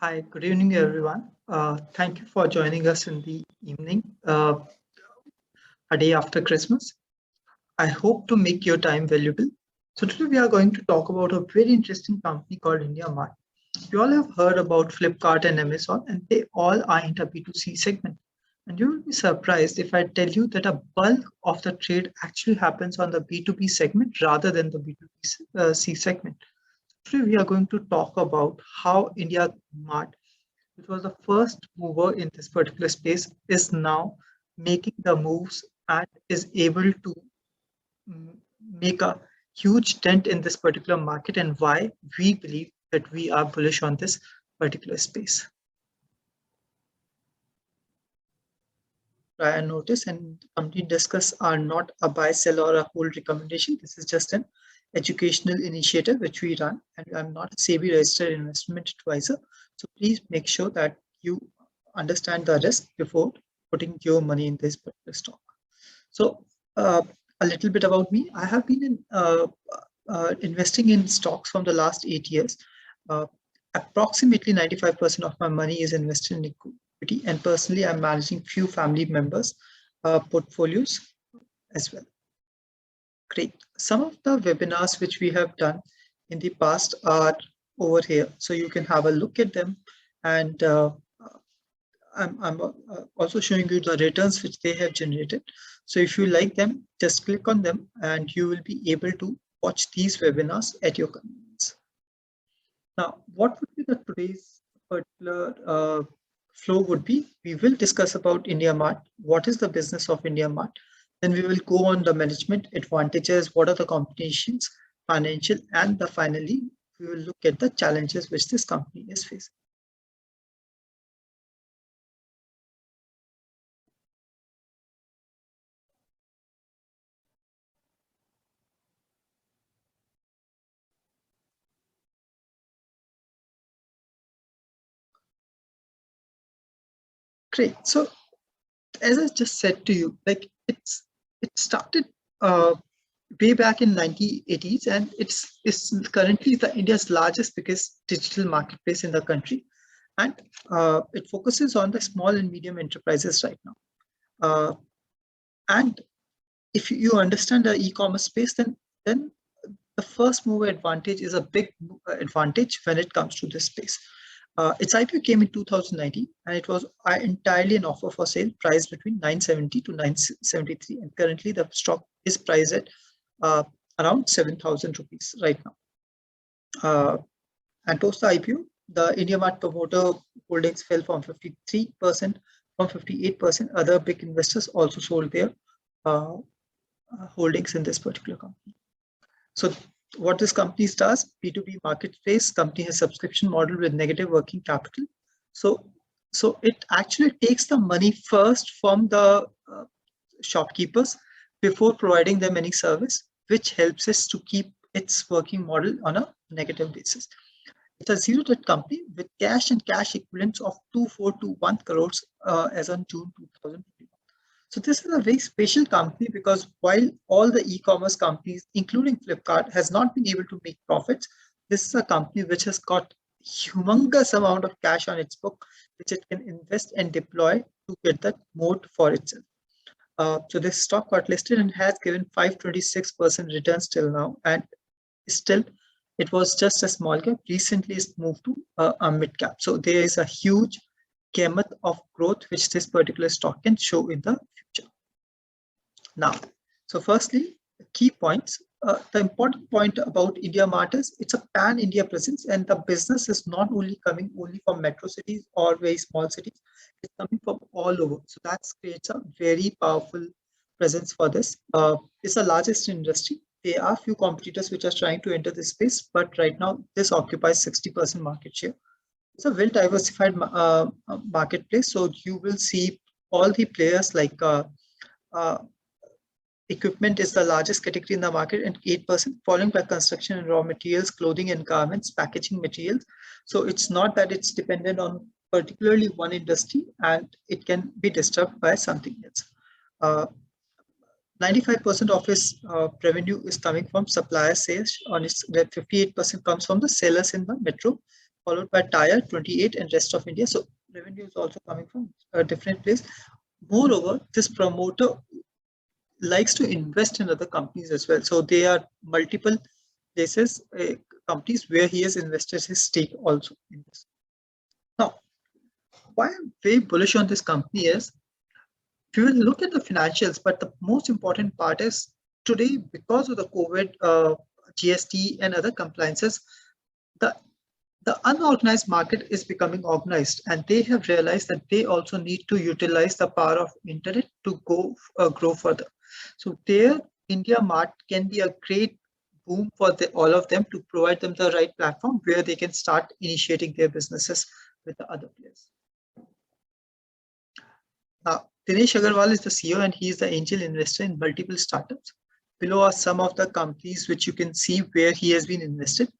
Hi, good evening, everyone. Thank you for joining us in the evening, a day after Christmas. I hope to make your time valuable. So today we are going to talk about a very interesting company called Indiamart. You all have heard about Flipkart and Amazon, and they all are in the B2C segment. And you will be surprised if I tell you that a bulk of the trade actually happens on the B2B segment rather than the B2C segment. Today we are going to talk about how India Mart, which was the first mover in this particular space, is now making the moves and is able to make a huge dent in this particular market, and why we believe that we are bullish on this particular space. Prior notice and company discuss are not a buy, sell, or a hold recommendation. This is just an educational initiative which we run, and I'm not a SEBI registered investment advisor. So please make sure that you understand the risk before putting your money in this particular stock. So a little bit about me. I have been investing in stocks from the last 8 years. Approximately 95% of my money is invested in equity, and personally, I'm managing few family members' portfolios as well. Great. Some of the webinars which we have done in the past are over here, so you can have a look at them. And I'm also showing you the returns which they have generated. So if you like them, just click on them and you will be able to watch these webinars at your convenience. Now, what would be the today's particular flow would be? We will discuss about Indiamart. What is the business of Indiamart? Then we will go on the management advantages, what are the competitions, financial, and finally, we will look at the challenges which this company is facing. Great. So as I just said to you, like it started way back in 1980s, and it's currently the India's largest, biggest digital marketplace in the country, and it focuses on the small and medium enterprises right now. And if you understand the e-commerce space, then the first mover advantage is a big advantage when it comes to this space. Its IPO came in 2019, and it was entirely an offer for sale, priced between 970 to 973, and currently the stock is priced at around 7,000 rupees right now. And post the IPO, the Indiamart promoter holdings fell from 53% from 58%. Other big investors also sold their holdings in this particular company. So what this company does, B2B marketplace company has subscription model with negative working capital. So it actually takes the money first from the shopkeepers before providing them any service, which helps us to keep its working model on a negative basis. It's a zero debt company with cash and cash equivalents of 2421 crores as on June 2021. So this is a very special company because while all the e-commerce companies, including Flipkart, has not been able to make profits, this is a company which has got humongous amount of cash on its book, which it can invest and deploy to get that moat for itself. So this stock got listed and has given 526% returns till now, and still it was just a small cap. Recently it's moved to a mid cap. So there is a huge gamut of growth which this particular stock can show in the future. Now, so firstly, key points. The important point about Indiamart is it's a pan-India presence, and the business is not only coming only from metro cities or very small cities, it's coming from all over. So that creates a very powerful presence for this. It's the largest industry. There are few competitors which are trying to enter this space, but right now this occupies 60% market share. It's a well-diversified marketplace, so you will see all the players like equipment is the largest category in the market and 8%, following by construction and raw materials, clothing and garments, packaging materials. So it's not that it's dependent on particularly one industry, and it can be disturbed by something else. 95% of its revenue is coming from supplier sales. On its 58% comes from the sellers in the metro followed by Tire 28 and rest of India. So revenue is also coming from a different place. Moreover, this promoter likes to invest in other companies as well. So there are multiple places, companies where he has invested his stake also in this. Now, why I'm very bullish on this company is we will look at the financials, but the most important part is today, because of the COVID, GST, and other compliances, the unorganized market is becoming organized, and they have realized that they also need to utilize the power of internet to grow further. So there, Indiamart can be a great boom for all of them to provide them the right platform where they can start initiating their businesses with the other players. Now, Dinesh Agarwal is the CEO and he is the angel investor in multiple startups. Below are some of the companies which you can see where he has been invested.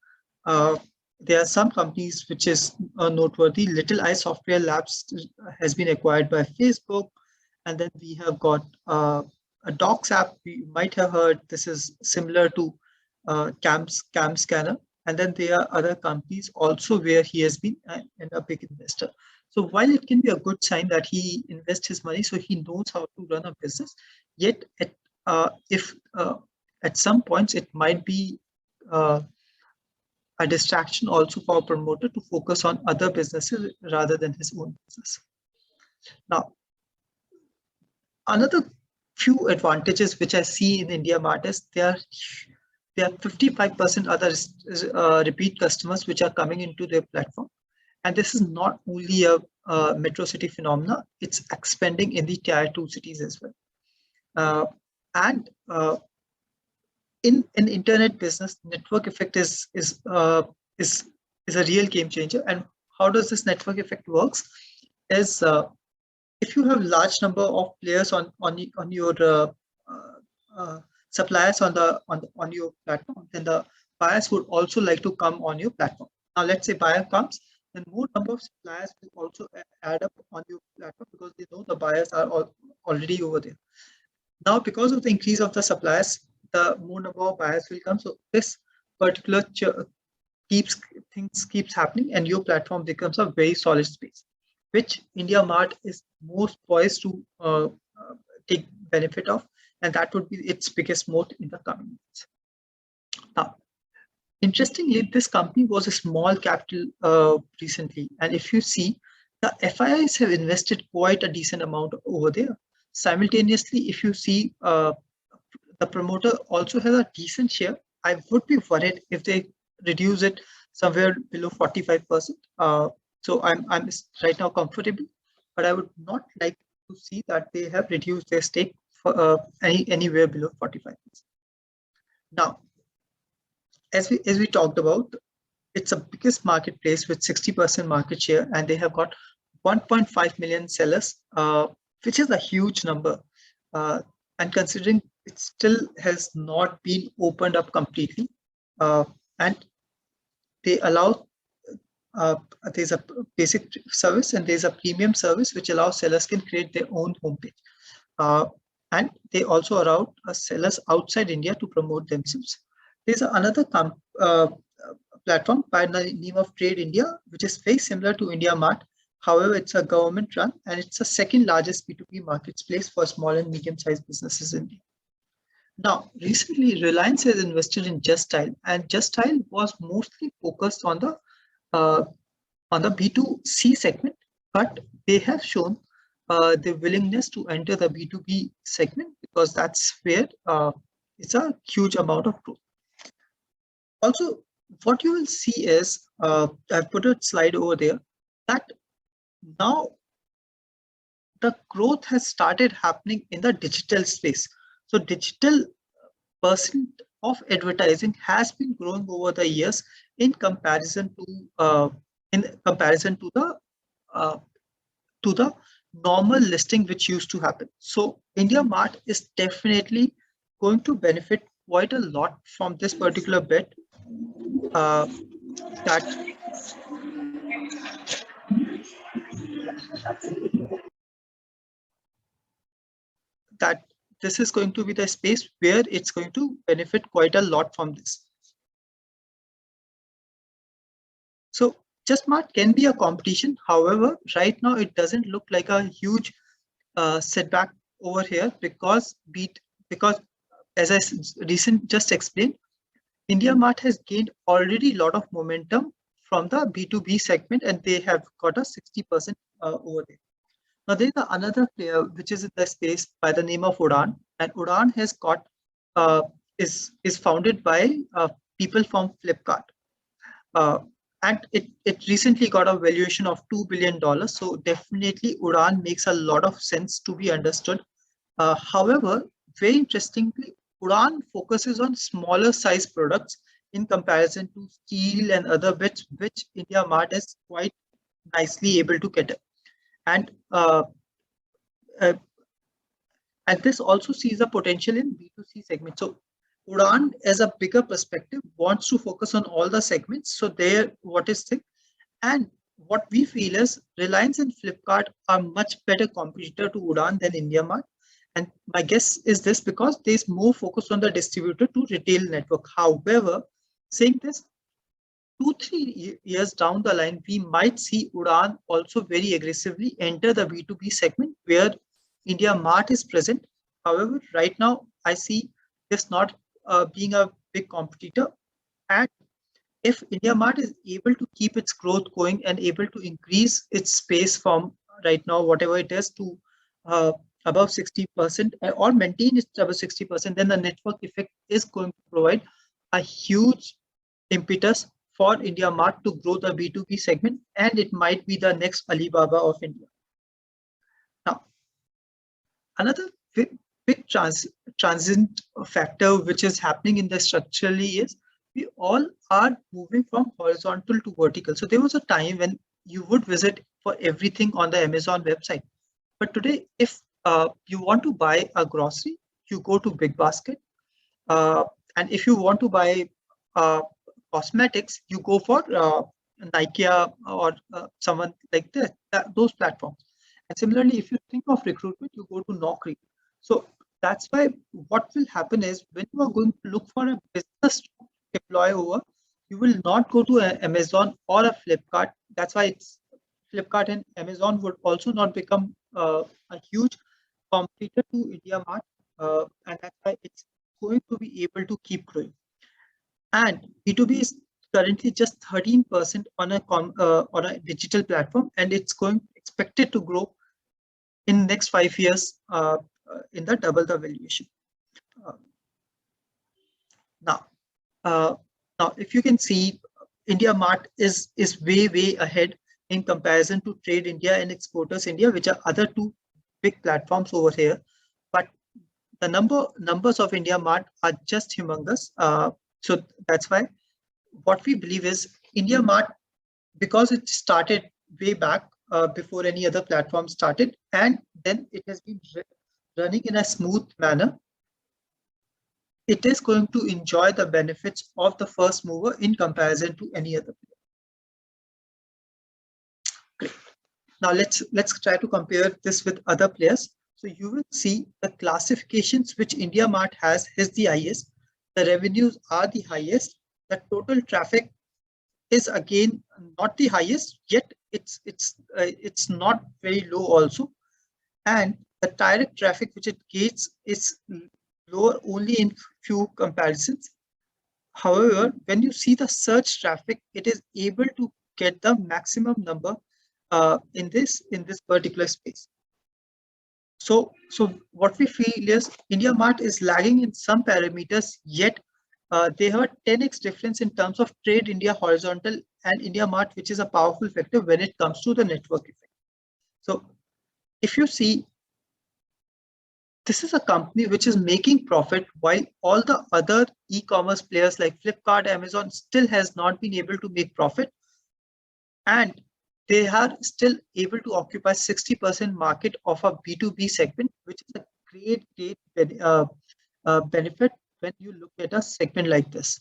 There are some companies which is noteworthy. Little Eye Software Labs has been acquired by Facebook. And then we have got a Docs app. You might have heard this is similar to Cam Scanner. And then there are other companies also where he has been a big investor. So while it can be a good sign that he invests his money, so he knows how to run a business, yet if at some points it might be a distraction also for a promoter to focus on other businesses rather than his own business. Now, another few advantages which I see in Indiamart is there are 55% other repeat customers which are coming into their platform. And this is not only a metro city phenomena, it's expanding in the tier 2 cities as well. In internet business, network effect is a real game changer. And how does this network effect works? Is if you have large number of players on your suppliers on your platform, then the buyers would also like to come on your platform. Now, let's say buyer comes, then more number of suppliers will also add up on your platform because they know the buyers are already over there. Now, because of the increase of the suppliers, the more number of buyers will come. So this particular keeps happening, and your platform becomes a very solid space, which Indiamart is most poised to take benefit of, and that would be its biggest moat in the coming months. Now, interestingly, this company was a small capital recently, and if you see, the FIIs have invested quite a decent amount over there. Simultaneously, if you see, the promoter also has a decent share. I would be worried if they reduce it somewhere below 45%. So I'm right now comfortable, but I would not like to see that they have reduced their stake for anywhere below 45%. Now, as we talked about, it's a biggest marketplace with 60% market share, and they have got 1.5 million sellers, which is a huge number. And considering it still has not been opened up completely, and they allow there's a basic service and there's a premium service which allows sellers can create their own homepage, and they also allow sellers outside India to promote themselves. There's another platform by the name of Trade India, which is very similar to Indiamart. However, it's a government run, and it's the second largest B2B marketplace for small and medium-sized businesses in India. Now, recently, Reliance has invested in Just Style, and Just Style was mostly focused on the B2C segment, but they have shown the willingness to enter the B2B segment because that's where it's a huge amount of growth. Also, what you will see is, I've put a slide over there, that now the growth has started happening in the digital space. So digital percent of advertising has been growing over the years in comparison to the normal listing which used to happen. So Indiamart is definitely going to benefit quite a lot from this particular bet, that this is going to be the space where it's going to benefit quite a lot from this. So JustMart can be a competition. However, right now it doesn't look like a huge setback over here because as I just explained, Indiamart has gained already a lot of momentum from the B2B segment, and they have got a 60% over there. Now there is another player which is in the space by the name of Udaan, and Udaan has got is founded by people from Flipkart. And it recently got a valuation of $2 billion. So definitely Udaan makes a lot of sense to be understood. However, very interestingly, Udaan focuses on smaller size products in comparison to steel and other bits, which Indiamart is quite nicely able to cater. And this also sees a potential in B2C segment. So Udaan, as a bigger perspective, wants to focus on all the segments. So there, what is thick, and what we feel is Reliance and Flipkart are much better competitor to Udaan than Indiamart. And my guess is this because there's more focus on the distributor to retail network. However, saying this, 2-3 years down the line, we might see Udaan also very aggressively enter the B2B segment where Indiamart is present. However, right now I see this not being a big competitor. And if Indiamart is able to keep its growth going and able to increase its space from right now, whatever it is, to above 60% or maintain it above 60%, then the network effect is going to provide a huge impetus for Indiamart to grow the B2B segment, and it might be the next Alibaba of India. Now, another big transient factor which is happening in the structurally is we all are moving from horizontal to vertical. So there was a time when you would visit for everything on the Amazon website. But today, if you want to buy a grocery, you go to Big Basket. And if you want to buy cosmetics, you go for Nike or someone like that, those platforms. And similarly, if you think of recruitment, you go to Naukri. So that's why what will happen is when you are going to look for a business to deploy over, you will not go to Amazon or a Flipkart. That's why it's Flipkart and Amazon would also not become a huge competitor to Indiamart, and that's why it's going to be able to keep growing. And B2B is currently just 13% on a digital platform, and it's expected to grow in next 5 years in the double the valuation. Now, if you can see, Indiamart is way ahead in comparison to Trade India and Exporters India, which are other two big platforms over here. But the numbers of Indiamart are just humongous. So that's why what we believe is Indiamart, because it started way back before any other platform started, and then it has been running in a smooth manner, it is going to enjoy the benefits of the first mover in comparison to any other player. Great. Now let's try to compare this with other players. So you will see the classifications which Indiamart has is the highest. The revenues are the highest. The total traffic is again not the highest, yet it's not very low also. And the direct traffic which it gets is lower only in few comparisons. However, when you see the search traffic, it is able to get the maximum number in this particular space. So what we feel is Indiamart is lagging in some parameters, yet they have a 10x difference in terms of Trade India horizontal and Indiamart, which is a powerful factor when it comes to the network effect. So if you see, this is a company which is making profit while all the other e-commerce players like Flipkart, Amazon still has not been able to make profit, and they are still able to occupy 60% market of a B2B segment, which is a great benefit when you look at a segment like this.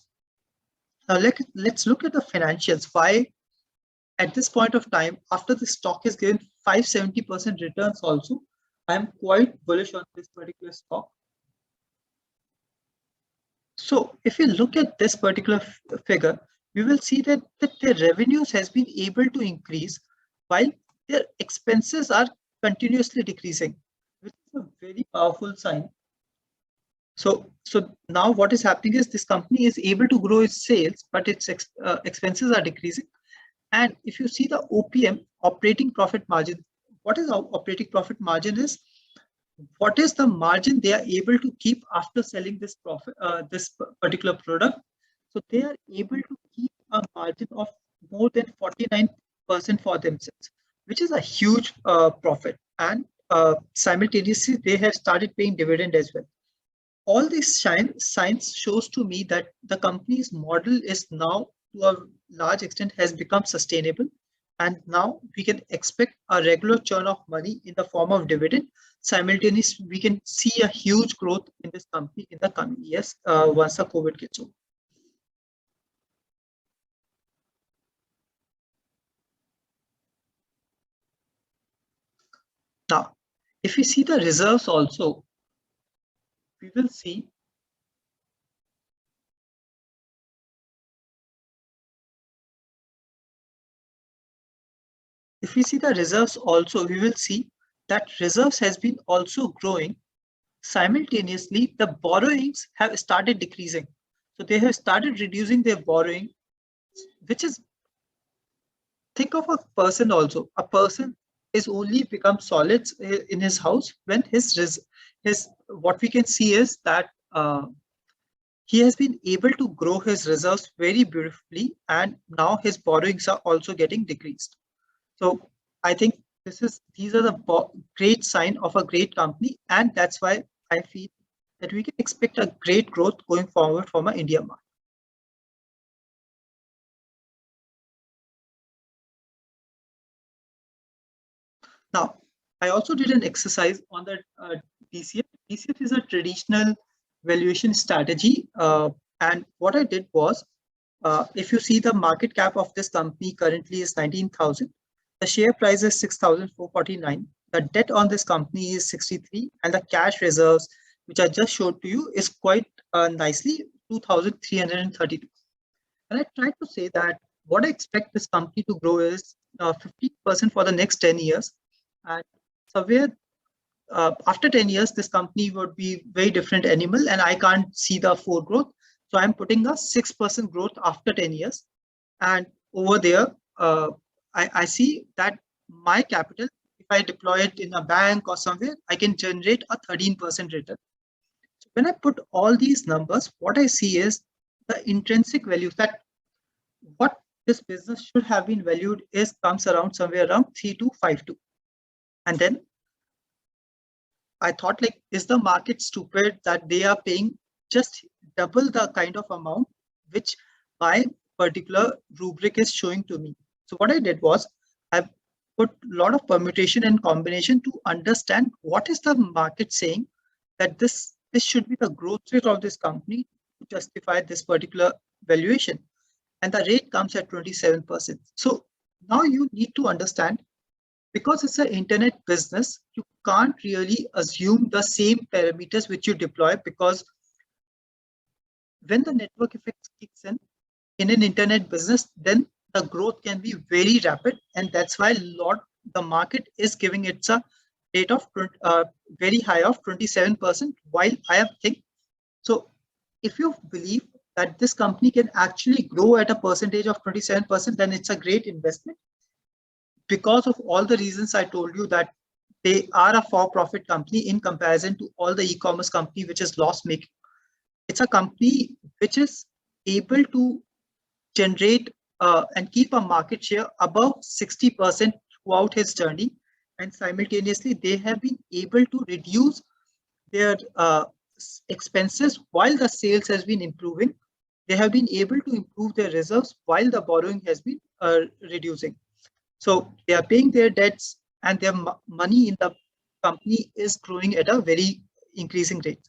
Now let's look at the financials. Why at this point of time, after the stock is given 570% returns also, I am quite bullish on this particular stock. So if you look at this particular figure, we will see that their revenues has been able to increase while their expenses are continuously decreasing, which is a very powerful sign. So now what is happening is this company is able to grow its sales, but its expenses are decreasing. And if you see the OPM, operating profit margin, what is our operating profit margin is? What is the margin they are able to keep after selling this particular product? So they are able to keep a margin of more than 49% for themselves, which is a huge profit. And simultaneously, they have started paying dividend as well. All these signs shows to me that the company's model is now to a large extent has become sustainable, and now we can expect a regular churn of money in the form of dividend. Simultaneously, we can see a huge growth in this company in the coming years once the COVID gets over. Now, if we see the reserves also, we will see if we see the reserves also, we will see that reserves has been also growing. Simultaneously, the borrowings have started decreasing. So they have started reducing their borrowing, which is, think of a person also. A person is only become solid in his house when his what we can see is that he has been able to grow his reserves very beautifully, and now his borrowings are also getting decreased. So I think these are the great sign of a great company, and that's why I feel that we can expect a great growth going forward from our Indiamart. Now, I also did an exercise on the DCF. DCF is a traditional valuation strategy, and what I did was, if you see the market cap of this company currently is 19,000, the share price is 6,449. The debt on this company is 63, and the cash reserves, which I just showed to you, is quite nicely 2,332. And I tried to say that what I expect this company to grow is 50% for the next 10 years. And somewhere after 10 years, this company would be very different animal, and I can't see the 4 growth. So I'm putting a 6% growth after 10 years. And over there, I see that my capital, if I deploy it in a bank or somewhere, I can generate a 13% return. So when I put all these numbers, what I see is the intrinsic value, that what this business should have been valued is comes around somewhere around 3252. And then I thought, like, is the market stupid that they are paying just double the kind of amount which my particular rubric is showing to me? So what I did was I put a lot of permutation and combination to understand what is the market saying that this should be the growth rate of this company to justify this particular valuation. And the rate comes at 27%. So now you need to understand, because it's an internet business, you can't really assume the same parameters which you deploy, because when the network effect kicks in an internet business, then the growth can be very rapid, and that's why the market is giving it a rate of very high of 27%, while I am thinking. So if you believe that this company can actually grow at a percentage of 27%, then it's a great investment, because of all the reasons I told you, that they are a for-profit company in comparison to all the e-commerce company which is loss-making. It's a company which is able to generate and keep a market share above 60% throughout his journey, and simultaneously they have been able to reduce their expenses while the sales has been improving. They have been able to improve their reserves while the borrowing has been reducing. So they are paying their debts, and their money in the company is growing at a very increasing rate.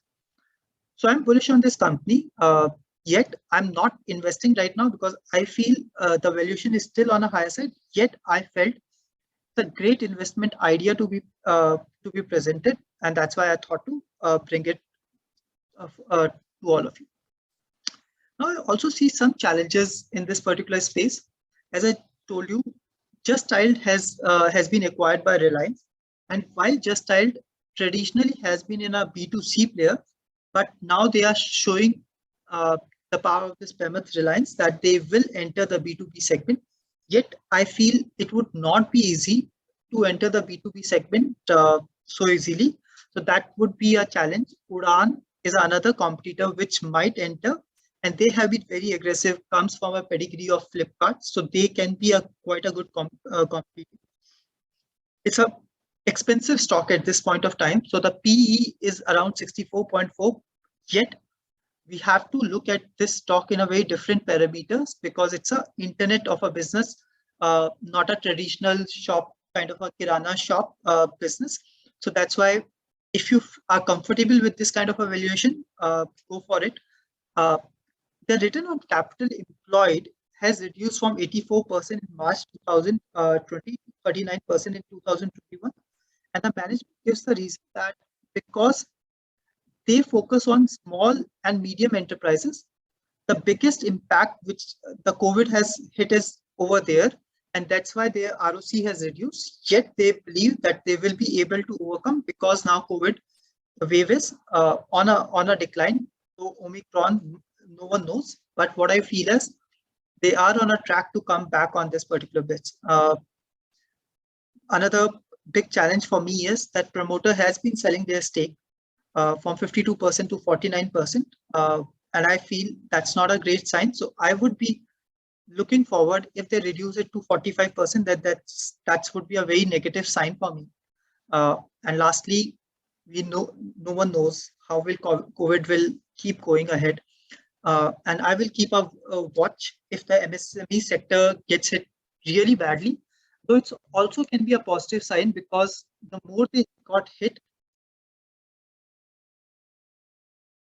So I'm bullish on this company. Yet I'm not investing right now because I feel the valuation is still on a higher side. Yet I felt it's a great investment idea to be presented, and that's why I thought to bring it to all of you. Now, I also see some challenges in this particular space. As I told you, Just Tiled has been acquired by Reliance, and while Just Tiled traditionally has been in a B2C player, but now they are showing the power of this behemoth Reliance that they will enter the B2B segment. Yet, I feel it would not be easy to enter the B2B segment so easily. So that would be a challenge. Udan is another competitor which might enter, and they have been very aggressive, comes from a pedigree of Flipkart, so they can be a quite a good competitor. It's a expensive stock at this point of time, so the PE is around 64.4. Yet we have to look at this stock in a very different parameters because it's a internet of a business, not a traditional shop kind of a kirana shop business. So that's why if you are comfortable with this kind of a valuation, go for it. Uh, the return on capital employed has reduced from 84% in March 2020 to 39% in 2021. And the management gives the reason that because they focus on small and medium enterprises, the biggest impact which the COVID has hit is over there. And that's why their ROC has reduced. Yet they believe that they will be able to overcome because now COVID wave is on a decline. So Omicron, no one knows. But what I feel is they are on a track to come back on this particular bit. Another big challenge for me is that promoter has been selling their stake from 52% to 49%. And I feel that's not a great sign. So I would be looking forward if they reduce it to 45%, that would be a very negative sign for me. And lastly, we know no one knows how will COVID will keep going ahead. And I will keep a watch if the MSME sector gets hit really badly. Though it's also can be a positive sign because the more they got hit,